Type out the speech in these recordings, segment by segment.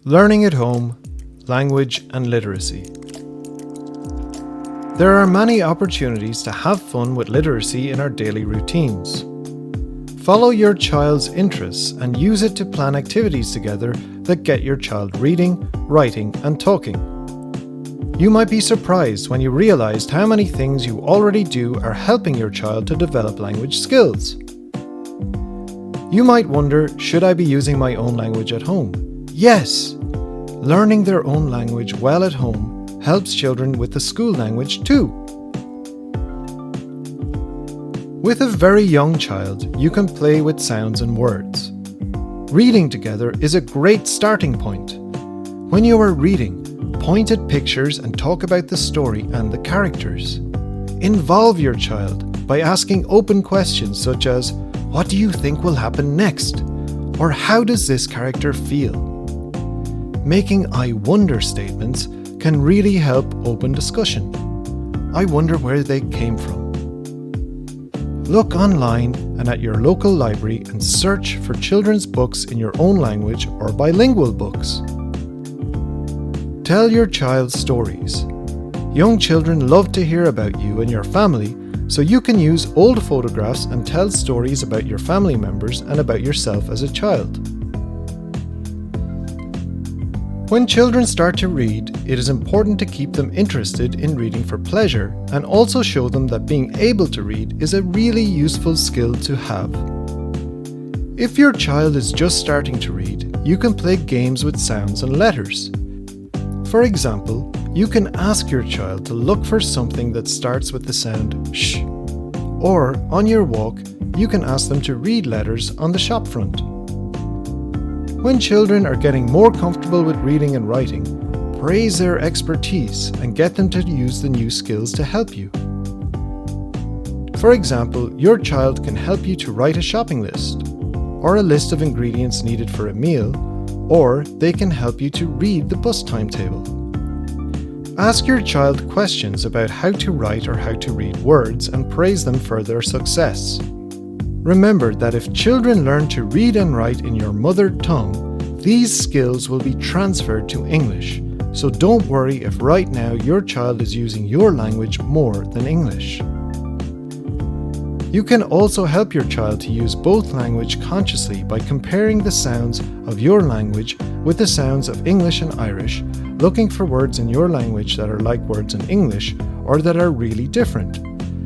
Learning at home, language and literacy. There are many opportunities to have fun with literacy in our daily routines. Follow your child's interests and use it to plan activities together that get your child reading, writing and talking. You might be surprised when you realized how many things you already do are helping your child to develop language skills. You might wonder, should I be using my own language at home? Yes! Learning their own language well at home helps children with the school language too. With a very young child, you can play with sounds and words. Reading together is a great starting point. When you are reading, point at pictures and talk about the story and the characters. Involve your child by asking open questions such as, "What do you think will happen next?" or "How does this character feel?" Making "I wonder" statements can really help open discussion. I wonder where they came from. Look online and at your local library and search for children's books in your own language or bilingual books. Tell your child stories. Young children love to hear about you and your family, so you can use old photographs and tell stories about your family members and about yourself as a child. When children start to read, it is important to keep them interested in reading for pleasure and also show them that being able to read is a really useful skill to have. If your child is just starting to read, you can play games with sounds and letters. For example, you can ask your child to look for something that starts with the sound sh. Or, on your walk, you can ask them to read letters on the shop front. When children are getting more comfortable with reading and writing, praise their expertise and get them to use the new skills to help you. For example, your child can help you to write a shopping list, or a list of ingredients needed for a meal, or they can help you to read the bus timetable. Ask your child questions about how to write or how to read words and praise them for their success. Remember that if children learn to read and write in your mother tongue, these skills will be transferred to English, so don't worry if right now your child is using your language more than English. You can also help your child to use both language consciously by comparing the sounds of your language with the sounds of English and Irish, looking for words in your language that are like words in English or that are really different,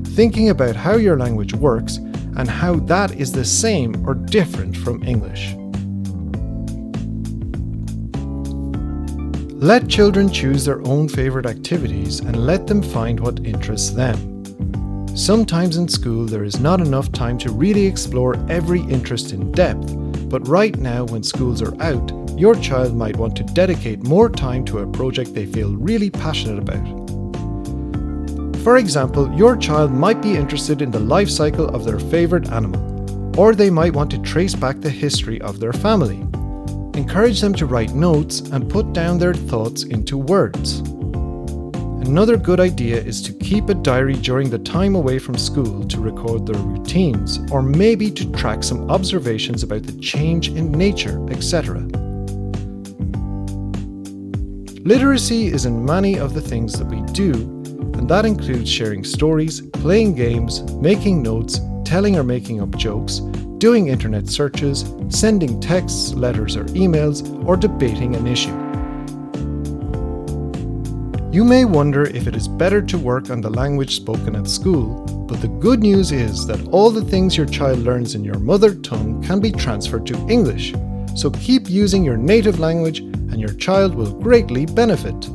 thinking about how your language works and how that is the same or different from English. Let children choose their own favorite activities and let them find what interests them. Sometimes in school there is not enough time to really explore every interest in depth, but right now when schools are out, your child might want to dedicate more time to a project they feel really passionate about. For example, your child might be interested in the life cycle of their favorite animal, or they might want to trace back the history of their family. Encourage them to write notes and put down their thoughts into words. Another good idea is to keep a diary during the time away from school to record their routines, or maybe to track some observations about the change in nature, etc. Literacy is in many of the things that we do, and that includes sharing stories, playing games, making notes, telling or making up jokes, doing internet searches, sending texts, letters or emails, or debating an issue. You may wonder if it is better to work on the language spoken at school, but the good news is that all the things your child learns in your mother tongue can be transferred to English, so keep using your native language and your child will greatly benefit.